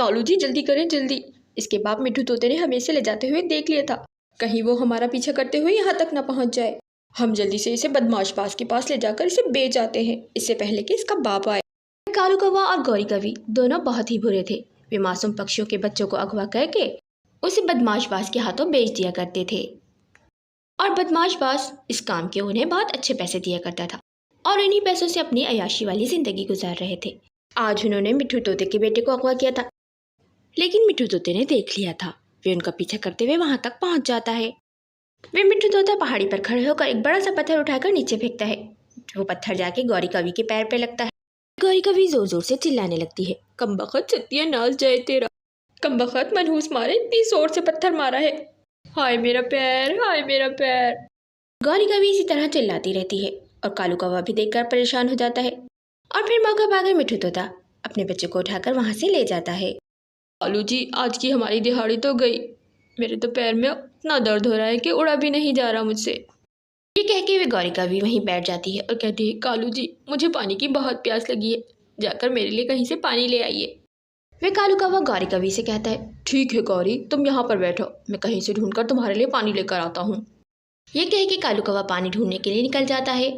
कालू जी जल्दी करें जल्दी, इसके बाप मिट्ठू तोते ने हमें इसे ले जाते हुए देख लिया था, कहीं वो हमारा पीछा करते हुए यहाँ तक ना पहुँच जाए। हम जल्दी से इसे बदमाश बाज के पास ले जाकर इसे बेच आते हैं, इससे पहले कि इसका बाप आए। कालू कौवा और गौरी कवि दोनों बहुत ही बुरे थे। वे मासूम पक्षियों के बच्चों को अगवा करके उसे बदमाश बाज के हाथों बेच दिया करते थे, और बदमाश बाज इस काम के उन्हें बहुत अच्छे पैसे दिया करता था और इन्हीं पैसों से अपनी अय्याशी वाली जिंदगी गुजार रहे थे। आज उन्होंने मिट्ठू तोते के बेटे को अगवा किया था, लेकिन मिट्ठू तोते ने देख लिया था। वे उनका पीछा करते हुए वहां तक पहुंच जाता है। वे मिट्ठू तोता पहाड़ी पर खड़े होकर एक बड़ा सा पत्थर उठाकर नीचे फेंकता है। वो पत्थर जाके गौरी कवि के पैर पे लगता है। गौरी कवि जोर जोर से चिल्लाने लगती है, कमबख्त सत्यानाश जाए तेरा, कमबख्त मनहूस मारे, इतनी जोर से पत्थर मारा है, हाय मेरा पैर, हाय मेरा पैर। गौरी कवि इसी तरह चिल्लाती रहती है और कालू कौवा भी देखकर परेशान हो जाता है और फिर मौका पाकर मिट्ठू तोता अपने बच्चे को उठाकर वहां से ले जाता है। कालू जी आज की हमारी दिहाड़ी तो गई, मेरे तो पैर में इतना दर्द हो रहा है कि उड़ा भी नहीं जा रहा मुझसे। ये कह के वे गौरी कवि वहीं बैठ जाती है और कहती है, कालू जी मुझे पानी की बहुत प्यास लगी है, जाकर मेरे लिए कहीं से पानी ले आइए। वे कालू कौवा गौरी कवि से कहता है, ठीक है गौरी तुम यहाँ पर बैठो, मैं कहीं से ढूंढकर तुम्हारे लिए पानी लेकर आता हूँ। ये कह के कालू कौवा पानी ढूंढने के लिए निकल जाता है।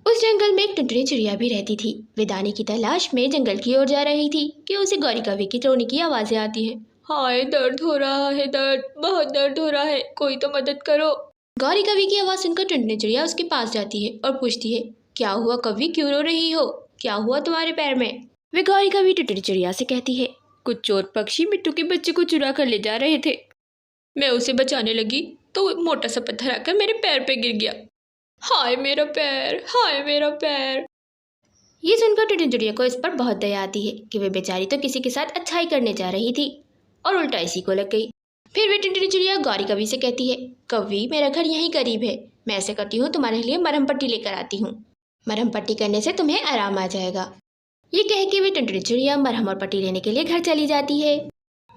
उस जंगल में एक टुनटुनी चिड़िया भी रहती थी। वे दाने की तलाश में जंगल की ओर जा रही थी कि उसे गौरी कवि की रोने की आवाजें आती हैं। हाय दर्द हो रहा है, दर्द, बहुत दर्द हो रहा है, कोई तो मदद करो। गौरी कवि की आवाज़ सुनकर टुनटुनी चिड़िया उसके पास जाती है और पूछती है, क्या हुआ कवि, क्यों रो रही हो, क्या हुआ तुम्हारे पैर में। वे गौरी कवि टुनटुनी चिड़िया से कहती है, कुछ चोर पक्षी मिट्टू के बच्चे को चुरा कर ले जा रहे थे, मैं उसे बचाने लगी तो मोटा सा पत्थर आकर मेरे पैर पे गिर गया, हाय मेरा पैर, हाय मेरा पैर। ये सुनकर टुनटुनी चिड़िया को इस पर बहुत दया आती है कि वे बेचारी तो किसी के साथ अच्छाई करने जा रही थी और उल्टा इसी को लग गई। फिर वे टुनटुनी चिड़िया गौरी कवि से कहती है, कवि मेरा घर यहीं करीब है, मैं ऐसे करती हूँ तुम्हारे लिए मरहम पट्टी लेकर आती हूँ, मरहम पट्टी करने से तुम्हें आराम आ जाएगा। ये कह के वे टुनटुनी चिड़िया मरहम और पट्टी लेने के लिए घर चली जाती है।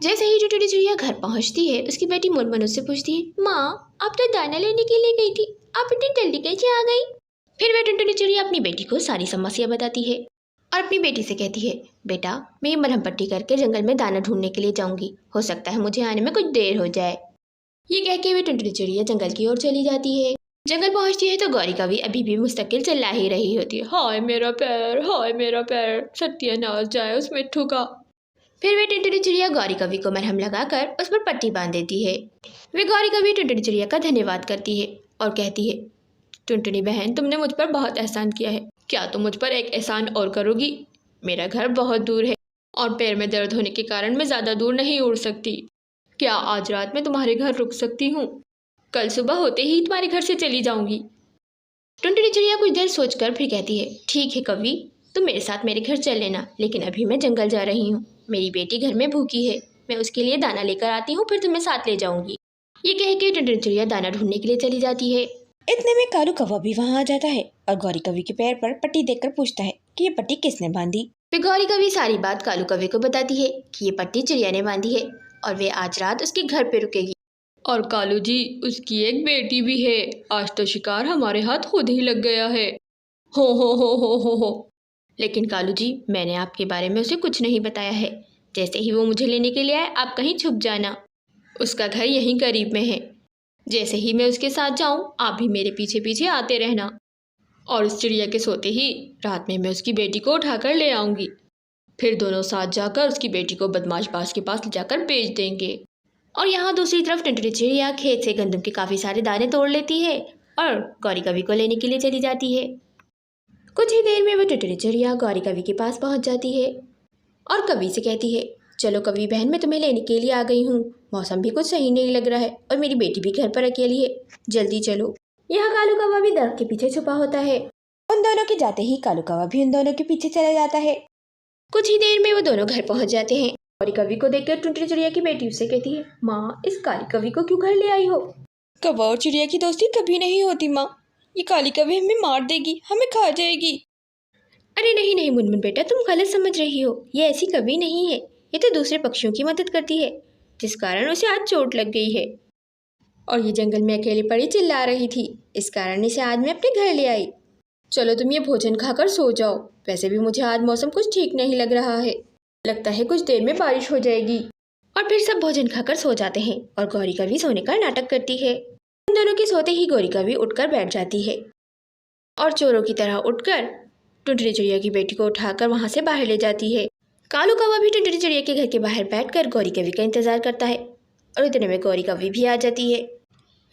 जैसे ही टुनटुनी चिड़िया घर पहुँचती है उसकी बेटी मुनमुन उससे पूछती है, माँ आप तो दाना लेने के लिए गई थी, आप इतनी जल्दी कैसे आ गई। फिर वे टुनटुनी चिड़िया अपनी बेटी को सारी समस्या बताती है और अपनी बेटी से कहती है, बेटा मैं ये मरहम पट्टी करके जंगल में दाना ढूंढने के लिए जाऊंगी, हो सकता है मुझे आने में कुछ देर हो जाए। ये कह के वे टुनटुनी चिड़िया जंगल की ओर चली जाती है। जंगल पहुंचती है तो गौरी कवि अभी भी मुस्तकिल चिल्ला ही रही होती है, हाय मेरा पैर, हाय मेरा पैर, सत्यानाश जाए उस मिट्ठू का। फिर वे टुनटुनी चिड़िया गौरी कवि को मरहम लगाकर उस पर पट्टी बांध देती है। वे गौरी कवि टुनटुनी चिड़िया का धन्यवाद करती है और कहती है, टुनटुनी बहन तुमने मुझ पर बहुत एहसान किया है, क्या तुम मुझ पर एक एहसान और करोगी। मेरा घर बहुत दूर है और पैर में दर्द होने के कारण मैं ज़्यादा दूर नहीं उड़ सकती, क्या आज रात में तुम्हारे घर रुक सकती हूँ, कल सुबह होते ही तुम्हारे घर से चली जाऊंगी। टुनटुनी चिड़िया कुछ देर सोचकर फिर कहती है, ठीक है कवि तुम मेरे साथ मेरे घर चल लेना, लेकिन अभी मैं जंगल जा रही हूँ, मेरी बेटी घर में भूखी है, मैं उसके लिए दाना लेकर आती हूँ, फिर तुम्हें साथ ले जाऊंगी। ये कह के टुनटुनी चिड़िया दाना ढूंढने के लिए चली जाती है। इतने में कालू कौवा भी वहाँ आ जाता है और गौरी कवि के पैर पर पट्टी देखकर पूछता है कि ये पट्टी किसने बांधी। फिर गौरी कवि सारी बात कालू कवि को बताती है कि ये पट्टी चिड़िया ने बांधी है और वे आज रात उसके घर पे रुकेगी। और कालू जी उसकी एक बेटी भी है, आज तो शिकार हमारे हाथ खुद ही लग गया है, हो। लेकिन कालू जी मैंने आपके बारे में उसे कुछ नहीं बताया है, जैसे ही वो मुझे लेने के लिए आए आप कहीं छुप जाना, उसका घर यहीं करीब में है, जैसे ही मैं उसके साथ जाऊं आप भी मेरे पीछे पीछे आते रहना, और उस चिड़िया के सोते ही रात में मैं उसकी बेटी को उठाकर ले आऊँगी, फिर दोनों साथ जाकर उसकी बेटी को बदमाश बाज के पास ले जाकर बेच देंगे। और यहाँ दूसरी तरफ टुनटुनी चिड़िया खेत से गंदम के काफ़ी सारे दाने तोड़ लेती है और गौरी कवि को लेने के लिए चली जाती है। कुछ ही देर में वो टुनटुनी चिड़िया गौरी कवि के पास पहुँच जाती है और कवि से कहती है, चलो कवि बहन मैं तुम्हें लेने के लिए आ गई हूँ, मौसम भी कुछ सही नहीं लग रहा है और मेरी बेटी भी घर पर अकेली है, जल्दी चलो। यहाँ कालू कौवा भी दरख्त के पीछे छुपा होता है। उन दोनों के जाते ही कालू कौवा भी उन दोनों के पीछे चला जाता है। कुछ ही देर में वो दोनों घर पहुंच जाते हैं। गौरी कवि को देखकर टुनटुनी चिड़िया की बेटी उससे कहती है, माँ इस काली कवि को क्यों घर ले आई हो। कौवा और चिड़िया की दोस्ती कभी नहीं होती माँ, ये काली कवि हमें मार देगी, हमें खा जाएगी। अरे नहीं मुनमुन बेटा तुम गलत समझ रही हो, ये ऐसी कवि नहीं है, ये तो दूसरे पक्षियों की मदद करती है जिस कारण उसे आज चोट लग गई है और ये जंगल में अकेली पड़ी चिल्ला रही थी, इस कारण इसे आज मैं अपने घर ले आई। चलो तुम ये भोजन खाकर सो जाओ, वैसे भी मुझे आज मौसम कुछ ठीक नहीं लग रहा है। लगता है कुछ देर में बारिश हो जाएगी। और फिर सब भोजन खाकर सो जाते हैं और गौरी कवि सोने का नाटक करती है। उन दोनों के सोते ही गौरी कवि उठकर बैठ जाती है और चोरों की तरह उठकर टुनटुनी चिड़िया की बेटी को उठाकर वहां से बाहर ले जाती है। कालू कौवा भी टुनटुनी चिड़िया के घर के बाहर बैठकर गौरी कवि का इंतजार करता है और इतने में गौरी कवि भी आ जाती है।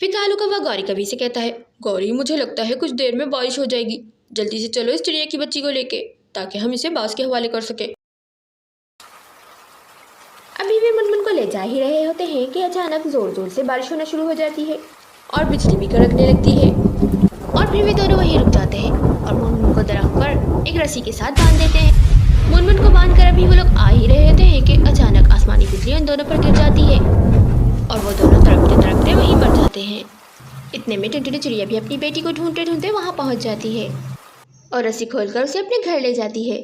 फिर कालू कौवा गौरी कवि से कहता है, गौरी मुझे लगता है कुछ देर में बारिश हो जाएगी, जल्दी से चलो इस चिड़िया की बच्ची को लेके ताकि हम इसे बास के हवाले कर सके। अभी वे मुनमुन को ले जा ही रहे होते हैं कि अचानक जोर जोर से बारिश होना शुरू हो जाती है और बिजली भी कड़कने लगती है। और फिर वे दोनों वहीं रुक जाते हैं और मुनमुन को दरख्त पर एक रस्सी के साथ बांध देते हैं। मुनमुन को बांधकर अभी वो लोग आ ही रहे होते हैं कि अचानक आसमानी बिजली उन दोनों पर गिर जाती है और वो दोनों तड़पते तड़पते वहीं मर जाते हैं। इतने में टुनटुनी चिड़िया भी अपनी बेटी को ढूंढते ढूंढते वहाँ पहुँच जाती है और रस्सी खोलकर उसे अपने घर ले जाती है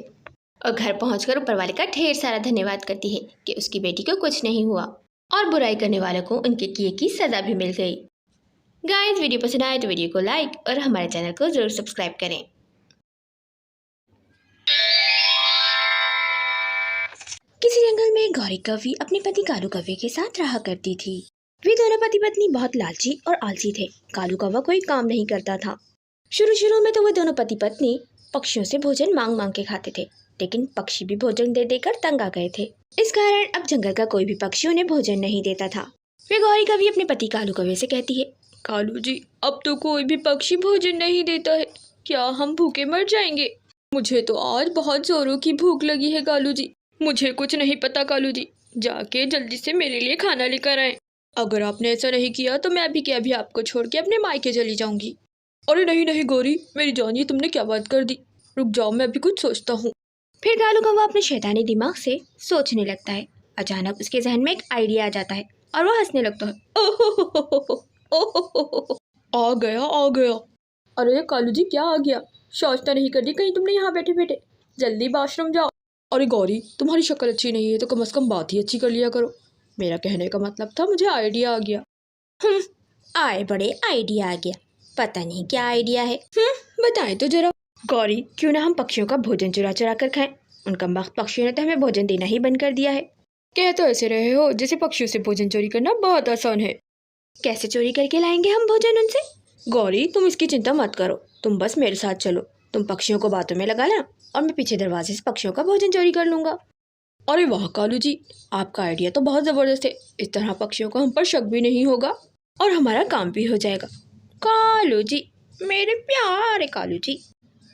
और घर पहुंचकर ऊपर वाले का ढेर सारा धन्यवाद करती है कि उसकी बेटी को कुछ नहीं हुआ और बुराई करने वालों को उनके किए की सज़ा भी मिल गई। गाइस, वीडियो पसंद आए तो वीडियो को लाइक और हमारे चैनल को ज़रूर सब्सक्राइब करें। किसी जंगल में गौरी कवि अपने पति कालू कौवे के साथ रहा करती थी। वे दोनों पति पत्नी बहुत लालची और आलसी थे। कालू कौवा कोई काम नहीं करता था। शुरू में तो वे दोनों पति पत्नी पक्षियों से भोजन मांग मांग के खाते थे, लेकिन पक्षी भी भोजन दे देकर तंग आ गए थे। इस कारण अब जंगल का कोई भी पक्षी उन्हें भोजन नहीं देता था। वे गौरी कवि अपने पति कालू कौवे से कहती है, कालू जी, अब तो कोई भी पक्षी भोजन नहीं देता है, क्या हम भूखे मर जाएंगे? मुझे तो आज बहुत जोरों की भूख लगी है कालू जी। मुझे कुछ नहीं पता कालू जी, जाके जल्दी से मेरे लिए खाना लेकर आए। अगर आपने ऐसा नहीं किया तो मैं अभी के अभी आपको छोड़ के अपने मायके चली जाऊंगी। अरे नहीं नहीं गौरी, मेरी जान, ये तुमने क्या बात कर दी? रुक जाओ, मैं अभी कुछ सोचता हूँ। फिर कालू कौवा अपने शैतानी दिमाग से सोचने लगता है। अचानक उसके जहन में एक आइडिया आ जाता है और वो हंसने लगता है। आ गया आ गया। अरे कालू जी, क्या आ गया? शौचता नहीं कर दी कहीं तुमने यहाँ बैठे बैठे? जल्दी वॉशरूम जाओ। अरे गौरी, तुम्हारी शक्ल अच्छी नहीं है तो कम से कम बात ही अच्छी कर लिया करो। मेरा कहने का मतलब था, मुझे आइडिया आ गया। आए बड़े, आइडिया आ गया। पता नहीं क्या आइडिया है। बताएं तो जरा। गौरी, क्यों ना हम पक्षियों का भोजन चुरा चुरा कर खाएं? उन कमबख्त पक्षियों ने तो हमें भोजन देना ही बंद कर दिया है। कह तो ऐसे रहे हो जैसे पक्षियों से भोजन चोरी करना बहुत आसान है। कैसे चोरी करके लाएंगे हम भोजन उनसे? गौरी, तुम इसकी चिंता मत करो, तुम बस मेरे साथ चलो। तुम पक्षियों को बातों में लगा लेना और मैं पीछे दरवाजे से पक्षियों का भोजन चोरी कर लूंगा। अरे वाह कालू जी, आपका आइडिया तो बहुत ज़बरदस्त है। इस तरह पक्षियों को हम पर शक भी नहीं होगा और हमारा काम भी हो जाएगा। कालू जी, मेरे प्यारे कालू जी,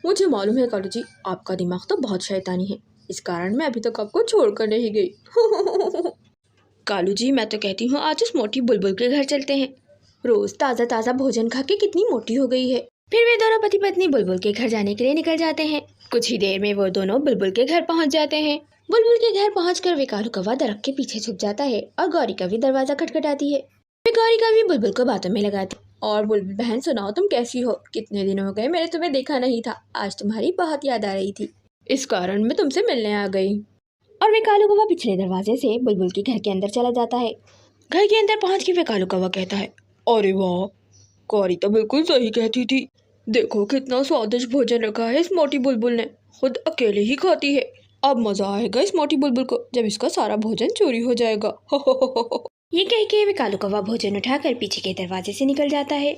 मुझे मालूम है कालू जी, आपका दिमाग तो बहुत शैतानी है, इस कारण मैं अभी तक आपको छोड़कर नहीं गई। कालू जी, मैं तो कहती हूँ आज उस मोटी बुलबुल के घर चलते हैं। रोज ताज़ा ताज़ा भोजन खा के कितनी मोटी हो गई है। फिर वे दोनों पति पत्नी बुलबुल के घर जाने के लिए निकल जाते हैं। कुछ ही देर में वो दोनों बुलबुल के घर पहुँच जाते हैं। बुलबुल के घर पहुँचकर वे कालू कौवा दरख्त के पीछे छुप जाता है और गौरी कवि दरवाजा खटखटाती है। फिर गौरी कवि बुलबुल को बातों में लगाती, और बुलबुल बहन सुनाओ, तुम कैसी हो? कितने दिन हो गए मैंने तुम्हें देखा नहीं था, आज तुम्हारी बहुत याद आ रही थी, इस कारण मैं तुमसे मिलने आ गई। और वे कालू कौवा पिछले दरवाजे से बुलबुल के घर के अंदर चला जाता है। घर के अंदर पहुंच के वे कालू कौवा कहता है, अरे वाह, गौरी तो बिल्कुल सही कहती थी। देखो कितना स्वादिष्ट भोजन रखा है इस मोटी बुलबुल ने, खुद अकेले ही खाती है। अब मजा आएगा इस मोटी बुलबुल को जब इसका सारा भोजन चोरी हो जाएगा। ये कह के वे कालू कौवा भोजन उठाकर पीछे के दरवाजे से निकल जाता है।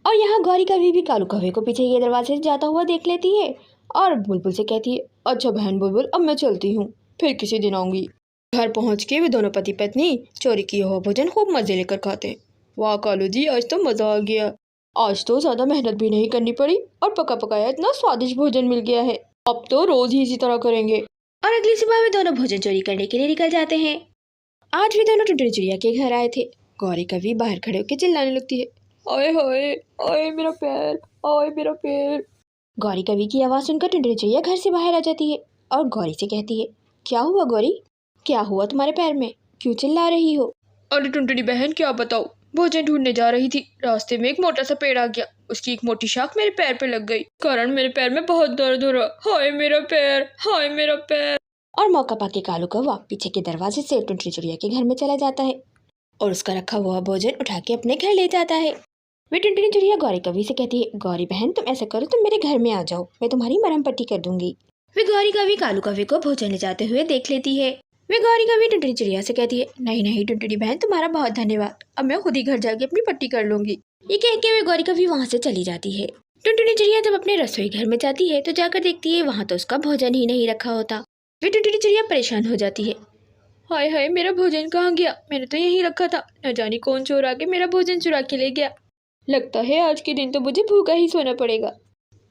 और यहाँ गौरी कवि भी कालू कौवे को पीछे के दरवाजे से जाता हुआ देख लेती है और बुलबुल से कहती है, अच्छा बहन बुलबुल, अब मैं चलती हूँ, फिर किसी दिन आऊंगी। घर पहुँच के वे दोनों पति पत्नी चोरी किया हुआ भोजन खूब मजे लेकर खाते हैं। वाह कालू जी, आज तो मज़ा आ गया। आज तो ज़्यादा मेहनत भी नहीं करनी पड़ी और पका पकाया इतना स्वादिष्ट भोजन मिल गया है। अब तो रोज़ ही इसी तरह करेंगे। और अगली सुबह वे दोनों भोजन चोरी करने के लिए निकल जाते हैं। आज भी दोनों टुनटुनी चिड़िया के घर आए थे। गौरी कवि बाहर खड़े होकर चिल्लाने लगती है, आए हाय, आए मेरा पैर, आए मेरा पैर। गौरी कवि की आवाज़ सुनकर टुनटुनी चिड़िया घर से बाहर आ जाती है और गौरी से कहती है, क्या हुआ गौरी, क्या हुआ तुम्हारे पैर में, क्यों चिल्ला रही हो? अरे टुनटुनी बहन, क्या बताओ, भोजन ढूंढने जा रही थी, रास्ते में एक मोटा सा पेड़ आ गया, उसकी एक मोटी शाख मेरे पैर पे लग गई, कारण मेरे पैर में बहुत दर्द हो रहा। हाय मेरा पैर, हाय मेरा पैर। और मौका पाके कालू कौवा पीछे के दरवाजे से टुनटुनी चिड़िया के घर में चला जाता है और उसका रखा हुआ भोजन उठा के अपने घर ले जाता है। वे टुनटुनी चिड़िया गौरी कवि से कहती है, गौरी बहन तुम ऐसा करो, तुम मेरे घर में आ जाओ, मैं तुम्हारी मरहम पट्टी कर दूंगी। वे गौरी कभी कालू कौवे को भोजन ले जाते हुए देख लेती है। वे गौरी कभी टुनटुनी चिड़िया से कहती है, नहीं नहीं टुनटुनी बहन, तुम्हारा बहुत धन्यवाद, अब मैं खुद ही घर जाके अपनी पट्टी कर लूंगी। ये कह के वे गौरी कभी वहाँ से चली जाती है। टुनटुनी चिड़िया जब अपने रसोई घर में जाती है तो जाकर देखती है वहाँ तो उसका भोजन ही नहीं रखा होता। वे टुनटुनी चिड़िया परेशान हो जाती है। हाय हाय, मेरा भोजन कहाँ गया? मैंने तो यहीं रखा था, न जाने कौन चोर आके मेरा भोजन चुरा के ले गया। लगता है आज के दिन तो मुझे भूखा ही सोना पड़ेगा।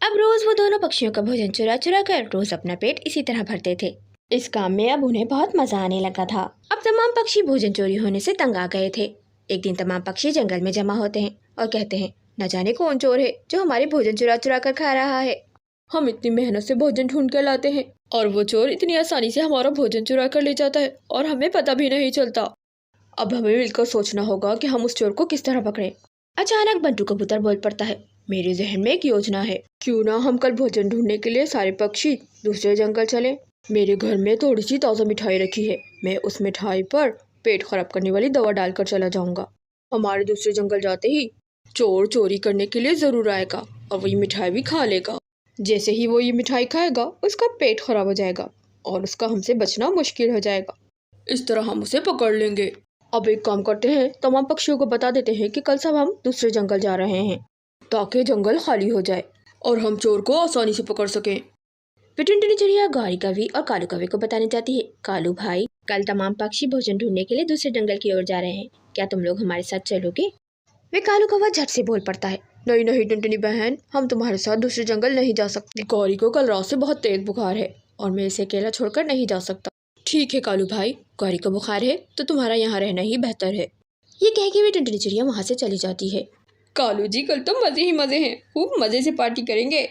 अब रोज वो दोनों पक्षियों का भोजन चुरा चुरा कर रोज अपना पेट इसी तरह भरते थे। इस काम में अब उन्हें बहुत मजा आने लगा था। अब तमाम पक्षी भोजन चोरी होने से तंग आ गए थे। एक दिन तमाम पक्षी जंगल में जमा होते हैं और कहते हैं, न जाने कौन चोर है जो हमारे भोजन चुरा चुरा कर खा रहा है। हम इतनी मेहनत से भोजन ढूंढ कर लाते हैं और वो चोर इतनी आसानी से हमारा भोजन चुरा कर ले जाता है और हमें पता भी नहीं चलता। अब हमें मिलकर सोचना होगा कि हम उस चोर को किस तरह पकड़ें। अचानक बंटू कबूतर बोल पड़ता है, मेरे जहन में एक योजना है। क्यों ना हम कल भोजन ढूंढने के लिए सारे पक्षी दूसरे जंगल चलें। मेरे घर में थोड़ी सी ताज़ा मिठाई रखी है, मैं उस मिठाई पर पेट खराब करने वाली दवा डालकर चला जाऊंगा। हमारे दूसरे जंगल जाते ही चोर चोरी करने के लिए ज़रूर आएगा और वही मिठाई भी खा लेगा। जैसे ही वो ये मिठाई खाएगा उसका पेट खराब हो जाएगा और उसका हमसे बचना मुश्किल हो जाएगा। इस तरह हम उसे पकड़ लेंगे। अब एक काम करते हैं, तमाम पक्षियों को बता देते हैं कि कल सब हम दूसरे जंगल जा रहे हैं ताकि जंगल खाली हो जाए और हम चोर को आसानी से पकड़ सकें। फिर टुनटुनी चिड़िया गौरी कवि और कालू कवि को बताने जाती है, कालू भाई, कल तमाम पक्षी भोजन ढूंढने के लिए दूसरे जंगल की ओर जा रहे हैं, क्या तुम लोग हमारे साथ चलोगे? वे कालू कौवा झट से बोल पड़ता है, नहीं नहीं टुनटुनी बहन, हम तुम्हारे साथ दूसरे जंगल नहीं जा सकते। गौरी को कल रात से बहुत तेज बुखार है और मैं इसे अकेला छोड़कर नहीं जा सकता। ठीक है कालू भाई, गौरी को बुखार है तो तुम्हारा यहाँ रहना ही बेहतर है। ये कह के वे टुनटुनी चिड़िया वहाँ से चली जाती है। कालू जी, कल तो मजे ही मजे हैं, खूब मजे से पार्टी करेंगे।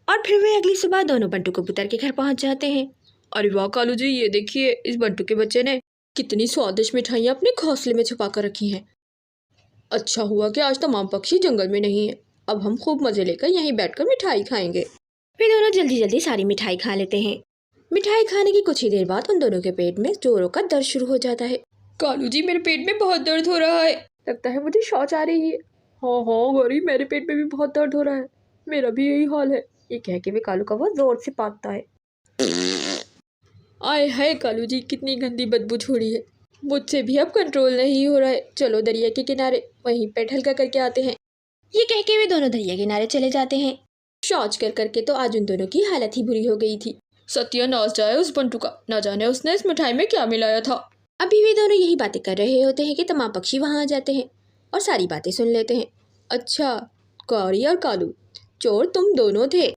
और फिर वे अगली सुबह दोनों बंटू कबूतर के घर पहुँच जाते हैं। अरे वाह कालू जी, ये देखिए इस बंटू के बच्चे ने कितनी स्वादिष्ट मिठाइयाँ अपने घोंसले में छुपा कर रखी हैं। अच्छा हुआ कि आज तमाम पक्षी जंगल में नहीं है, अब हम खूब मजे लेकर यहीं बैठकर मिठाई खाएंगे। वे दोनों जल्दी जल्दी सारी मिठाई खा लेते हैं। मिठाई खाने की कुछ ही देर बाद उन दोनों के पेट में जोरों का दर्द शुरू हो जाता है। कालू जी, मेरे पेट में बहुत दर्द हो रहा है, लगता है मुझे शौच आ रही है। हाँ हाँ गौरी, मेरे पेट में भी बहुत दर्द हो रहा है, मेरा भी यही हाल है। ये कह के वे कालू कौवा जोर से पागता है। आए हाय कालू जी, कितनी गंदी बदबू छोड़ी है, मुझसे भी अब कंट्रोल नहीं हो रहा है। चलो दरिया के किनारे वहीं पेट हल्का करके आते हैं। ये कह के वे दोनों दरिया किनारे चले जाते हैं। शौच कर करके तो आज उन दोनों की हालत ही बुरी हो गई थी। सत्यानाश जाए उस बंटू का, न जाने उसने इस मिठाई में क्या मिलाया था। अभी वे दोनों यही बातें कर रहे होते हैं कि तमाम पक्षी वहाँ आ जाते हैं और सारी बातें सुन लेते हैं। अच्छा, गौरी और कालू, चोर तुम दोनों थे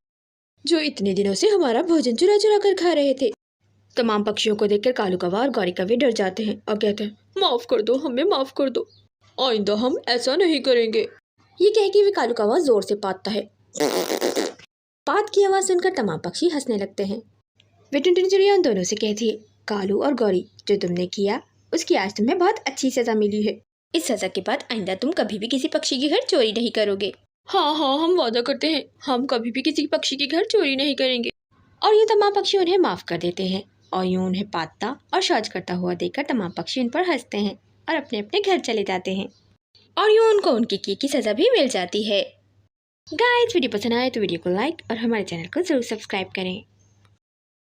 जो इतने दिनों से हमारा भोजन चुरा चुरा कर खा रहे थे। तमाम पक्षियों को देखकर कालू कौवा और गौरी कौवे डर जाते हैं और कहते हैं, माफ कर दो, हमें माफ कर दो, आइंदा हम ऐसा नहीं करेंगे। ये कह के वे कालू कौवा जोर से पातता है। पात की आवाज़ सुनकर तमाम पक्षी हंसने लगते हैं। वे टुनटुनी चिड़िया उन दोनों से कहती है, कालू और गौरी, जो तुमने किया उसकी आज तुम्हें बहुत अच्छी सज़ा मिली है। इस सज़ा के बाद आइंदा तुम कभी भी किसी पक्षी के घर चोरी नहीं करोगे। हाँ हाँ, हम वादा करते हैं, हम कभी भी किसी पक्षी के घर चोरी नहीं करेंगे। और ये तमाम पक्षी उन्हें माफ़ कर देते हैं और यूँ उन्हें पातता और शौच करता हुआ देखकर तमाम पक्षी उन पर हंसते हैं और अपने अपने घर चले जाते हैं और यूँ उनको उनके किए की सज़ा भी मिल जाती है। गाइस, वीडियो पसंद आए तो वीडियो को लाइक और हमारे चैनल को ज़रूर सब्सक्राइब करें।